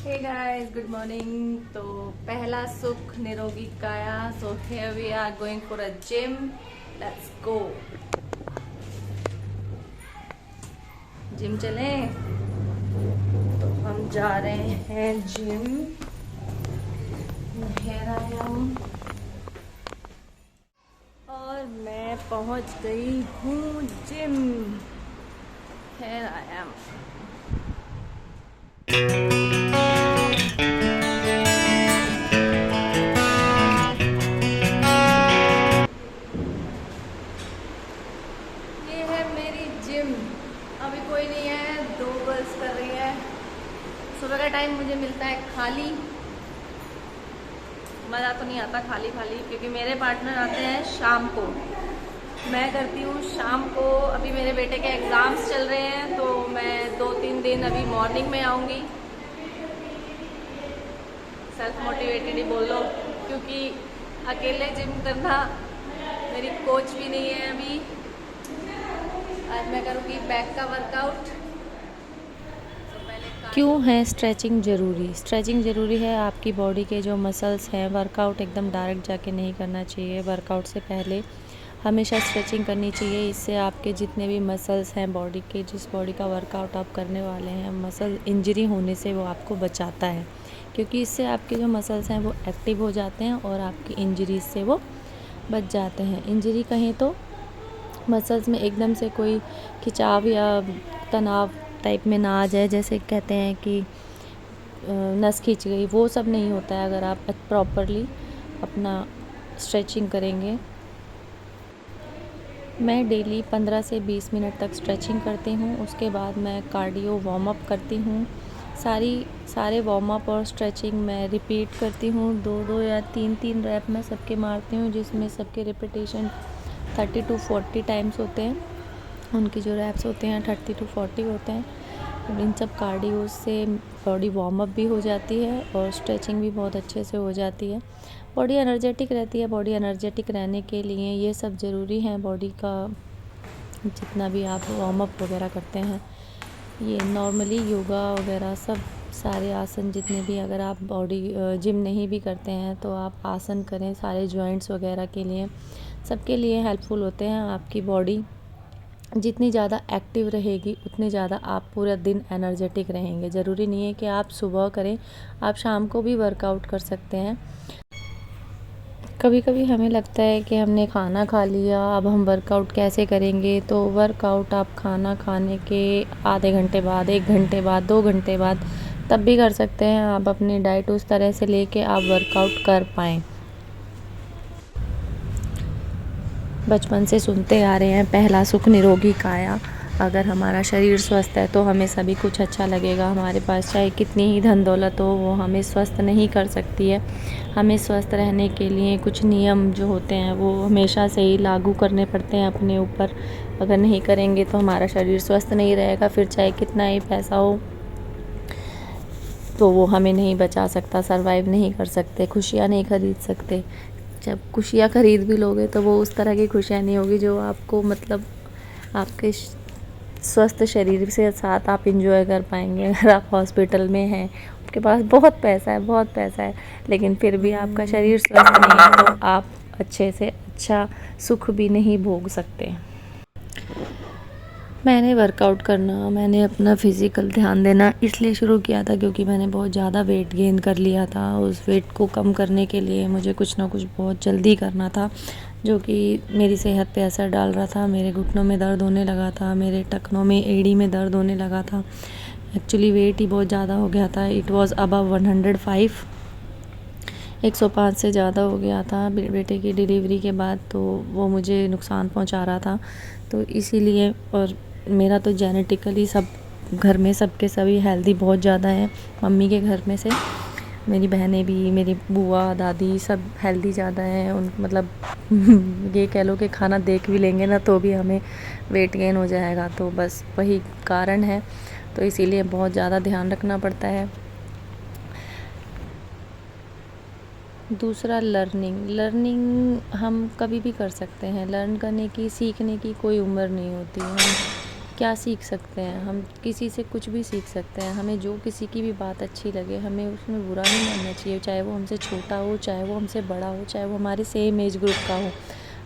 Hey guys, good morning. तो पहला सुख निरोगी काया। So here we are going for a gym. Let's go. Gym चलें। तो हम जा रहे हैं जिम। Here I am। और मैं पहुंच गई हूँ जिम। Here I am। ये है मेरी जिम। अभी कोई नहीं है, 2 गर्ल्स कर रही है। सुबह का टाइम मुझे मिलता है खाली। मज़ा तो नहीं आता खाली खाली, क्योंकि मेरे पार्टनर आते हैं शाम को। मैं करती हूँ शाम को। अभी मेरे बेटे के एग्ज़ाम्स चल रहे हैं, तो मैं 2-3 दिन अभी मॉर्निंग में आऊँगी। सेल्फ मोटिवेटेड ही बोल लो, क्योंकि अकेले जिम करना, मेरी कोच भी नहीं है अभी। आज मैं करूँगी बैक का वर्कआउट। क्यों है स्ट्रेचिंग ज़रूरी? स्ट्रेचिंग ज़रूरी है। आपकी बॉडी के जो मसल्स हैं, वर्कआउट एकदम डायरेक्ट जाके नहीं करना चाहिए। वर्कआउट से पहले हमेशा स्ट्रेचिंग करनी चाहिए। इससे आपके जितने भी मसल्स हैं बॉडी के, जिस बॉडी का वर्कआउट आप करने वाले हैं, मसल इंजरी होने से वो आपको बचाता है, क्योंकि इससे आपके जो मसल्स हैं वो एक्टिव हो जाते हैं और आपकी इंजरीज से वो बच जाते हैं। इंजरी कहें तो मसल्स में एकदम से कोई खिंचाव या तनाव टाइप में ना आ जाए, जैसे कहते हैं कि नस खींच गई, वो सब नहीं होता है अगर आप प्रॉपरली अपना स्ट्रेचिंग करेंगे। मैं डेली 15 से 20 मिनट तक स्ट्रेचिंग करती हूँ। उसके बाद मैं कार्डियो वार्म अप करती हूँ। सारे वार्म अप और स्ट्रेचिंग मैं रिपीट करती हूँ। 2-2 या 3-3 रैप मैं सबके मारती हूँ, जिसमें सबके रिपीटेशन 30 to 40 टाइम्स होते हैं। उनकी जो रैप्स होते हैं 30 to 40 होते हैं। इन सब कार्डियो से बॉडी वार्म अप भी हो जाती है और स्ट्रेचिंग भी बहुत अच्छे से हो जाती है। बॉडी एनर्जेटिक रहती है। बॉडी एनर्जेटिक रहने के लिए ये सब ज़रूरी है। बॉडी का जितना भी आप वार्म अप वगैरह करते हैं, ये नॉर्मली योगा वगैरह सब सारे आसन जितने भी, अगर आप बॉडी जिम नहीं भी करते हैं तो आप आसन करें, सारे जॉइंट्स वगैरह के लिए, सबके लिए हेल्पफुल होते हैं। आपकी बॉडी जितनी ज़्यादा एक्टिव रहेगी उतनी ज़्यादा आप पूरा दिन एनर्जेटिक रहेंगे। ज़रूरी नहीं है कि आप सुबह करें, आप शाम को भी वर्कआउट कर सकते हैं। कभी कभी हमें लगता है कि हमने खाना खा लिया, अब हम वर्कआउट कैसे करेंगे। तो वर्कआउट आप खाना खाने के आधे घंटे बाद, 1 घंटे बाद, 2 घंटे बाद तब भी कर सकते हैं। आप अपनी डाइट उस तरह से लेके आप वर्कआउट कर पाएँ। बचपन से सुनते आ रहे हैं, पहला सुख निरोगी काया। अगर हमारा शरीर स्वस्थ है तो हमें सभी कुछ अच्छा लगेगा। हमारे पास चाहे कितनी ही धन दौलत हो, वो हमें स्वस्थ नहीं कर सकती है। हमें स्वस्थ रहने के लिए कुछ नियम जो होते हैं वो हमेशा से ही लागू करने पड़ते हैं अपने ऊपर। अगर नहीं करेंगे तो हमारा शरीर स्वस्थ नहीं रहेगा। फिर चाहे कितना ही पैसा हो तो वो हमें नहीं बचा सकता, सर्वाइव नहीं कर सकते, खुशियाँ नहीं खरीद सकते। जब खुशियाँ खरीद भी लोगे तो वो उस तरह की खुशियाँ नहीं होगी जो आपको, मतलब आपके स्वस्थ शरीर से साथ आप इंजॉय कर पाएंगे। अगर आप हॉस्पिटल में हैं, आपके पास बहुत पैसा है, लेकिन फिर भी आपका शरीर स्वस्थ नहीं है, तो आप अच्छे से अच्छा सुख भी नहीं भोग सकते। मैंने वर्कआउट करना, मैंने अपना फ़िज़िकल ध्यान देना इसलिए शुरू किया था क्योंकि मैंने बहुत ज़्यादा वेट गेन कर लिया था। उस वेट को कम करने के लिए मुझे कुछ ना कुछ बहुत जल्दी करना था, जो कि मेरी सेहत पे असर डाल रहा था। मेरे घुटनों में दर्द होने लगा था, मेरे टखनों में, एड़ी में दर्द होने लगा था। एक्चुअली वेट ही बहुत ज़्यादा हो गया था। इट वॉज़ अबव 105, 105 से ज़्यादा हो गया था बेटे की डिलीवरी के बाद। तो वो मुझे नुकसान पहुंचा रहा था। तो इसीलिए, और मेरा तो जेनेटिकली सब घर में सबके सभी हेल्दी बहुत ज़्यादा हैं। मम्मी के घर में से मेरी बहनें भी, मेरी बुआ दादी सब हेल्दी ज़्यादा हैं। उन मतलब ये कह लो कि खाना देख भी लेंगे ना तो भी हमें वेट गेन हो जाएगा। तो बस वही कारण है। तो इसीलिए बहुत ज़्यादा ध्यान रखना पड़ता है। दूसरा, लर्निंग हम कभी भी कर सकते हैं। लर्न करने की, सीखने की कोई उम्र नहीं होती है। क्या सीख सकते हैं? हम किसी से कुछ भी सीख सकते हैं। हमें जो किसी की भी बात अच्छी लगे, हमें उसमें बुरा नहीं मानना चाहिए, चाहे वो हमसे छोटा हो, चाहे वो हमसे बड़ा हो, चाहे वो हमारे सेम एज ग्रुप का हो।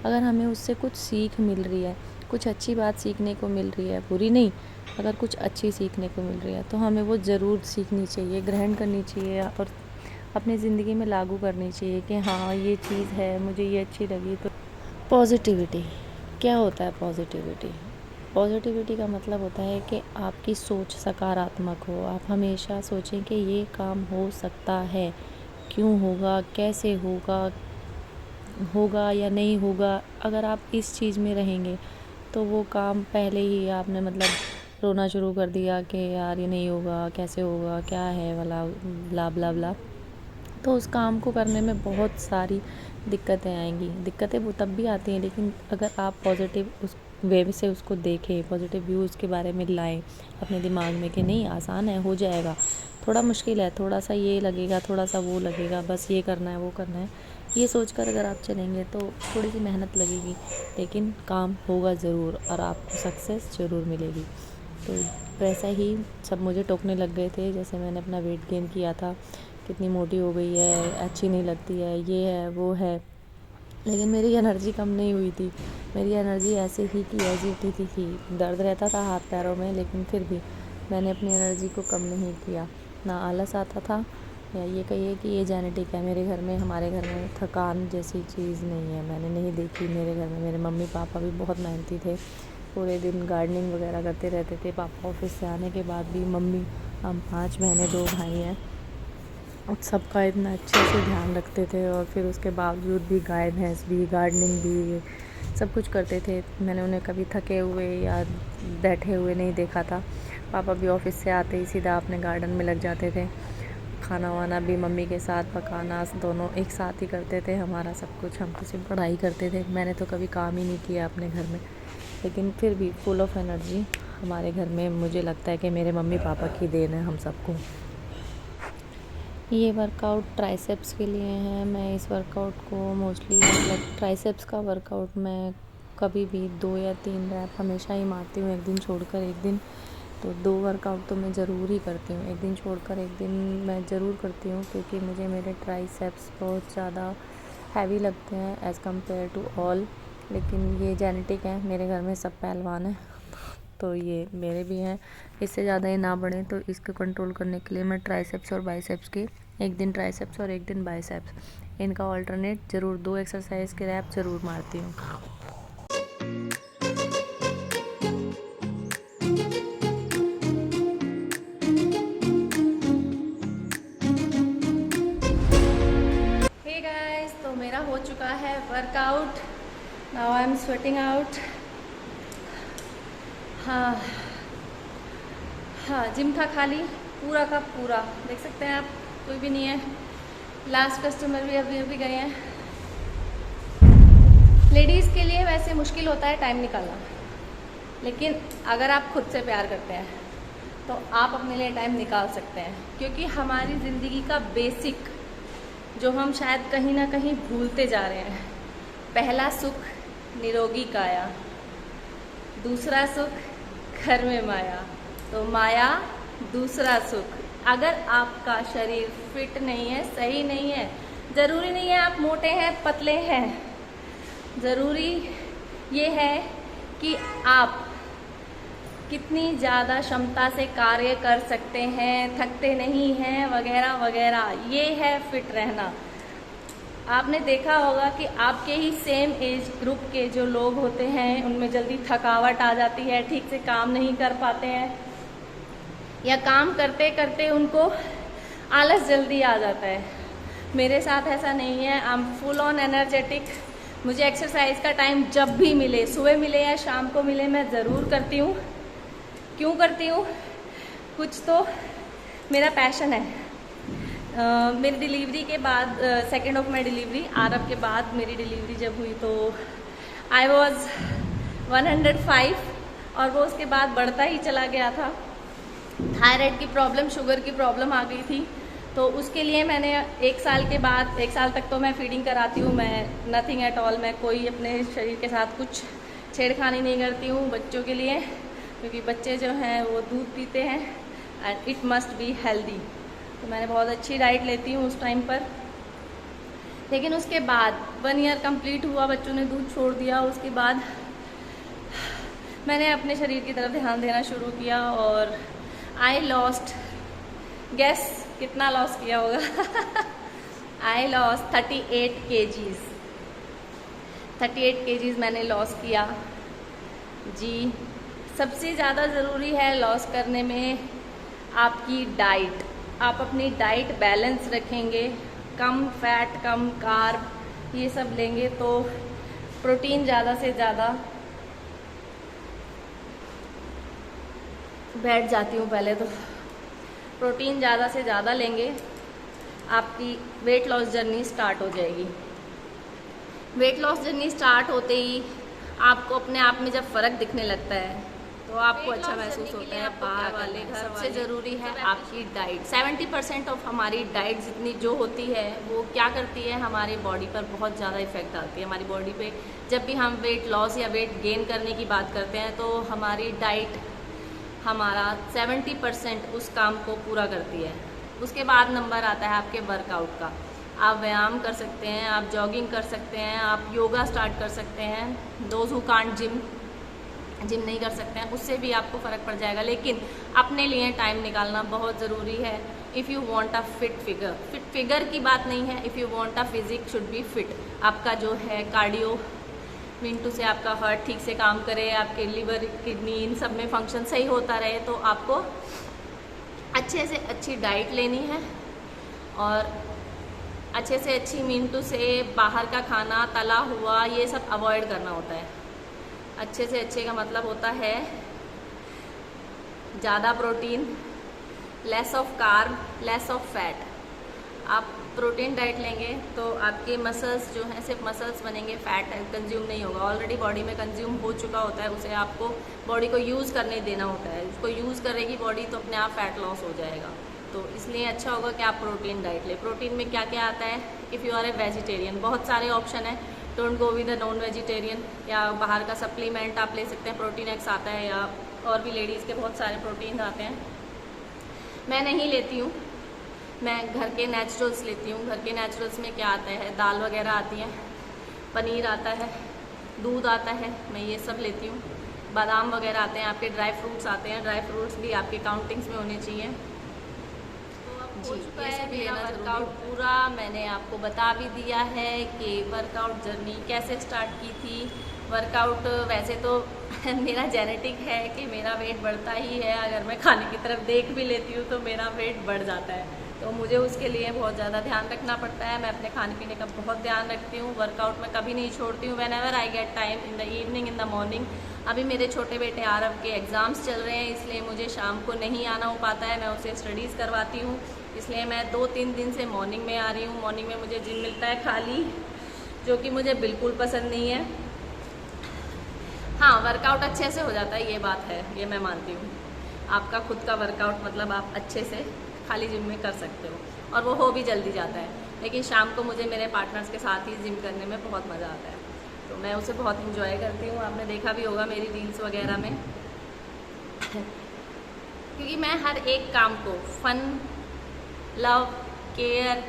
अगर हमें उससे कुछ सीख मिल रही है, कुछ अच्छी बात सीखने को मिल रही है, बुरी नहीं, अगर कुछ अच्छी सीखने को मिल रही है तो हमें वो ज़रूर सीखनी चाहिए, ग्रहण करनी चाहिए और अपनी ज़िंदगी में लागू करनी चाहिए कि हाँ, ये चीज़ है, मुझे ये अच्छी लगी। तो पॉजिटिविटी क्या होता है? पॉजिटिविटी का मतलब होता है कि आपकी सोच सकारात्मक हो। आप हमेशा सोचें कि ये काम हो सकता है, क्यों होगा, कैसे होगा या नहीं होगा। अगर आप इस चीज़ में रहेंगे तो वो काम पहले ही आपने मतलब रोना शुरू कर दिया कि यार ये नहीं होगा, कैसे होगा, क्या है वाला ब्ला ब्ला ब्ला, तो उस काम को करने में बहुत सारी दिक्कतें आएंगी। दिक्कतें वो तब भी आती हैं, लेकिन अगर आप पॉजिटिव उस वे से उसको देखें, पॉजिटिव व्यू उसके बारे में लाएं अपने दिमाग में कि नहीं, आसान है, हो जाएगा, थोड़ा मुश्किल है, थोड़ा सा ये लगेगा, थोड़ा सा वो लगेगा, बस ये करना है, वो करना है, ये सोचकर अगर आप चलेंगे तो थोड़ी सी मेहनत लगेगी, लेकिन काम होगा ज़रूर और आपको सक्सेस ज़रूर मिलेगी। तो वैसा ही सब मुझे टोकने लग गए थे, जैसे मैंने अपना वेट गेन किया था, कितनी मोटी हो गई है, अच्छी नहीं लगती है, ये है वो है, लेकिन मेरी एनर्जी कम नहीं हुई थी। मेरी एनर्जी ऐसे ही की ऐसी थी, दर्द रहता था हाथ पैरों में, लेकिन फिर भी मैंने अपनी एनर्जी को कम नहीं किया, ना आलस आता था, या ये कहिए कि ये जेनेटिक है। मेरे घर में, हमारे घर में थकान जैसी चीज़ नहीं है, मैंने नहीं देखी मेरे घर में। मेरे मम्मी पापा भी बहुत मेहनती थे, पूरे दिन गार्डनिंग वगैरह करते रहते थे। पापा ऑफिस से आने के बाद भी मम्मी, हम 5 बहनें 2 भाई हैं, सबका इतना अच्छे से ध्यान रखते थे, और फिर उसके बावजूद भी गाय भैंस भी, गार्डनिंग भी, सब कुछ करते थे। मैंने उन्हें कभी थके हुए या बैठे हुए नहीं देखा था। पापा भी ऑफिस से आते ही सीधा अपने गार्डन में लग जाते थे। खाना वाना भी मम्मी के साथ पकाना, दोनों एक साथ ही करते थे हमारा सब कुछ। हम तो सिर्फ पढ़ाई करते थे, मैंने तो कभी काम ही नहीं किया अपने घर में, लेकिन फिर भी फुल ऑफ एनर्जी हमारे घर में। मुझे लगता है कि मेरे मम्मी पापा की देन है हम सबको। ये वर्कआउट ट्राइसेप्स के लिए है। मैं इस वर्कआउट को मोस्टली, मतलब ट्राइसेप्स का वर्कआउट मैं कभी भी 2 या 3 रैप हमेशा ही मारती हूँ, एक दिन छोड़कर एक दिन। तो 2 वर्कआउट तो मैं ज़रूर ही करती हूँ, एक दिन छोड़कर एक दिन मैं ज़रूर करती हूँ, क्योंकि मुझे मेरे ट्राइसेप्स बहुत ज़्यादा हैवी लगते हैं एज़ कम्पेयर टू ऑल। लेकिन ये जेनेटिक है, मेरे घर में सब पहलवान हैं, तो ये मेरे भी हैं। इससे ज़्यादा ये ना बढ़े, तो इसको कंट्रोल करने के लिए मैं ट्राइसेप्स और बाइसेप्स के, एक दिन ट्राइसेप्स और एक दिन बाइसेप्स, इनका ऑल्टरनेट ज़रूर 2 एक्सरसाइज के रैप ज़रूर मारती हूँ। हे गाइस, तो मेरा हो चुका है workout. Now I am sweating out. हाँ, जिम था खाली, पूरा का पूरा, देख सकते हैं आप, कोई भी नहीं है। लास्ट कस्टमर भी अभी अभी गए हैं। लेडीज़ के लिए वैसे मुश्किल होता है टाइम निकालना, लेकिन अगर आप खुद से प्यार करते हैं तो आप अपने लिए टाइम निकाल सकते हैं, क्योंकि हमारी ज़िंदगी का बेसिक जो हम शायद कहीं ना कहीं भूलते जा रहे हैं, पहला सुख निरोगी काया, दूसरा सुख घर में माया, तो माया दूसरा सुख। अगर आपका शरीर फिट नहीं है, सही नहीं है, ज़रूरी नहीं है आप मोटे हैं पतले हैं, ज़रूरी ये है कि आप कितनी ज़्यादा क्षमता से कार्य कर सकते हैं, थकते नहीं हैं, वगैरह वगैरह, ये है फिट रहना। आपने देखा होगा कि आपके ही सेम एज ग्रुप के जो लोग होते हैं उनमें जल्दी थकावट आ जाती है, ठीक से काम नहीं कर पाते हैं, या काम करते करते उनको आलस जल्दी आ जाता है। मेरे साथ ऐसा नहीं है, I am full on energetic. मुझे एक्सरसाइज का टाइम जब भी मिले, सुबह मिले या शाम को मिले, मैं ज़रूर करती हूँ। क्यों करती हूँ? कुछ तो मेरा पैशन है। मेरी डिलीवरी के बाद, सेकेंड ऑफ माई डिलीवरी, आरब के बाद मेरी डिलीवरी जब हुई तो आई वॉज 105, और वो उसके बाद बढ़ता ही चला गया था। थायराइड की प्रॉब्लम, शुगर की प्रॉब्लम आ गई थी, तो उसके लिए मैंने 1 साल के बाद, 1 साल तक तो मैं फीडिंग कराती हूँ, मैं नथिंग एट ऑल, मैं कोई अपने शरीर के साथ कुछ छेड़खानी नहीं करती हूँ बच्चों के लिए। क्योंकि बच्चे जो हैं वो दूध पीते हैं and it must be healthy. तो मैंने बहुत अच्छी डाइट लेती हूँ उस टाइम पर। लेकिन उसके बाद 1 ईयर कंप्लीट हुआ, बच्चों ने दूध छोड़ दिया, उसके बाद मैंने अपने शरीर की तरफ ध्यान देना शुरू किया और आई लॉस्ट, गेस कितना लॉस किया होगा आई लॉस्ट 38 kgs। 38 kgs मैंने लॉस किया जी। सबसे ज़्यादा ज़रूरी है लॉस करने में आपकी डाइट। आप अपनी डाइट बैलेंस रखेंगे, कम फैट कम कार्ब ये सब लेंगे तो प्रोटीन ज़्यादा से ज़्यादा, बैठ जाती हूँ पहले तो, प्रोटीन ज़्यादा से ज़्यादा लेंगे, आपकी वेट लॉस जर्नी स्टार्ट हो जाएगी। वेट लॉस जर्नी स्टार्ट होते ही आपको अपने आप में जब फ़र्क दिखने लगता है तो आपको अच्छा महसूस होता है। बाहर वाले घर सबसे ज़रूरी है आपकी डाइट। 70% ऑफ हमारी डाइट जितनी जो होती है वो क्या करती है, हमारी बॉडी पर बहुत ज़्यादा इफेक्ट डालती है। हमारी बॉडी पे जब भी हम वेट लॉस या वेट गेन करने की बात करते हैं तो हमारी डाइट हमारा 70% उस काम को पूरा करती है। उसके बाद नंबर आता है आपके वर्कआउट का। आप व्यायाम कर सकते हैं, आप जॉगिंग कर सकते हैं, आप योगा स्टार्ट कर सकते हैं। दोज हु कांट जिम नहीं कर सकते हैं, उससे भी आपको फ़र्क पड़ जाएगा। लेकिन अपने लिए टाइम निकालना बहुत ज़रूरी है। If you want a fit figure की बात नहीं है, if you want a physique should be fit. आपका जो है कार्डियो मिनटू से आपका हार्ट ठीक से काम करे, आपके लिवर किडनी इन सब में फंक्शन सही होता रहे, तो आपको अच्छे से अच्छी डाइट लेनी है और अच्छे से अच्छी मिनटू से बाहर का खाना तला हुआ ये सब अवॉइड करना होता है। अच्छे से अच्छे का मतलब होता है ज़्यादा protein, less of carb, less of fat. आप प्रोटीन डाइट लेंगे तो आपके मसल्स जो हैं सिर्फ मसल्स बनेंगे, फैट कंज्यूम नहीं होगा। ऑलरेडी बॉडी में कंज्यूम हो चुका होता है, उसे आपको बॉडी को यूज़ करने देना होता है। उसको यूज़ करेगी बॉडी तो अपने आप फैट लॉस हो जाएगा। तो इसलिए अच्छा होगा कि आप प्रोटीन डाइट लें। प्रोटीन में क्या क्या आता है, if you are a vegetarian बहुत सारे ऑप्शन है, don't go with the non vegetarian. या बाहर का सप्लीमेंट आप ले सकते हैं, प्रोटीन एक्स आता है या और भी लेडीज़ के बहुत सारे प्रोटीन आते हैं। मैं नहीं लेती हूँ, मैं घर के नेचुरल्स लेती हूँ। घर के नेचुरल्स में क्या आता है, दाल वगैरह आती है, पनीर आता है, दूध आता है, मैं ये सब लेती हूँ। बादाम वगैरह आते हैं, आपके ड्राई फ्रूट्स आते हैं, ड्राई फ्रूट्स भी आपके काउंटिंग्स में होने चाहिए। हो चुका है मेरा वर्कआउट पूरा। मैंने आपको बता भी दिया है कि वर्कआउट जर्नी कैसे स्टार्ट की थी। वर्कआउट वैसे तो मेरा जेनेटिक है कि मेरा वेट बढ़ता ही है, अगर मैं खाने की तरफ देख भी लेती हूँ तो मेरा वेट बढ़ जाता है, तो मुझे उसके लिए बहुत ज़्यादा ध्यान रखना पड़ता है। मैं अपने खाने पीने का बहुत ध्यान रखती हूँ। वर्कआउट में कभी नहीं छोड़ती हूँ। When ever I get time, in the evening, in the morning. अभी मेरे छोटे बेटे आरव के एग्ज़ाम्स चल रहे हैं, इसलिए मुझे शाम को नहीं आना हो पाता है, मैं उसे स्टडीज़ करवाती हूँ, इसलिए मैं 2-3 दिन से मॉर्निंग में आ रही हूँ। मॉर्निंग में मुझे जिम मिलता है खाली, जो कि मुझे बिल्कुल पसंद नहीं है। हाँ, वर्कआउट अच्छे से हो जाता है, ये बात है, ये मैं मानती हूँ। आपका खुद का वर्कआउट मतलब आप अच्छे से खाली जिम में कर सकते हो और वो हो भी जल्दी जाता है। लेकिन शाम को मुझे मेरे पार्टनर्स के साथ ही जिम करने में बहुत मज़ा आता है, तो मैं उसे बहुत इंजॉय करती हूँ। आपने देखा भी होगा मेरी रील्स वगैरह में क्योंकि मैं हर एक काम को फन, लव, केयर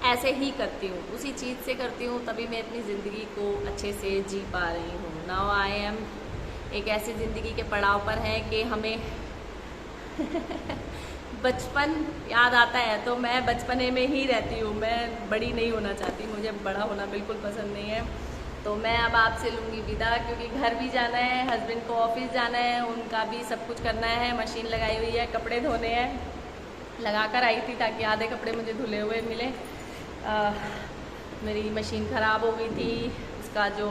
ऐसे ही करती हूँ, उसी चीज़ से करती हूँ, तभी मैं अपनी ज़िंदगी को अच्छे से जी पा रही हूँ। नाउ आई एम एक ऐसी ज़िंदगी के पड़ाव पर है कि हमें बचपन याद आता है तो मैं बचपने में ही रहती हूँ, मैं बड़ी नहीं होना चाहती, मुझे बड़ा होना बिल्कुल पसंद नहीं है। तो मैं अब आपसे लूँगी विदा, क्योंकि घर भी जाना है, हस्बैंड को ऑफिस जाना है, उनका भी सब कुछ करना है। मशीन लगाई हुई है, कपड़े धोने हैं, लगा कर आई थी ताकि आधे कपड़े मुझे धुले हुए मिले। मेरी मशीन ख़राब हो गई थी, उसका जो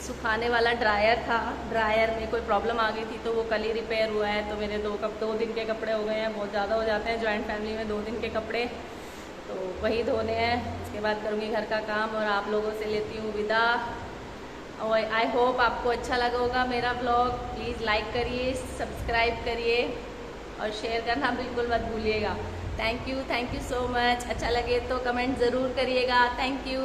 सुखाने वाला ड्रायर था, ड्रायर में कोई प्रॉब्लम आ गई थी, तो वो कल ही रिपेयर हुआ है। तो मेरे 2 दिन के कपड़े हो गए हैं, बहुत ज़्यादा हो जाते हैं जॉइंट फैमिली में 2 दिन के कपड़े, तो वही धोने हैं। उसके बाद करूँगी घर का काम और आप लोगों से लेती हूँ विदा। और आई होप आपको अच्छा लगा होगा मेरा ब्लॉग। प्लीज़ लाइक करिए, सब्सक्राइब करिए और शेयर करना बिल्कुल मत भूलिएगा। Thank you so much. अच्छा लगे तो कमेंट ज़रूर करिएगा। Thank you.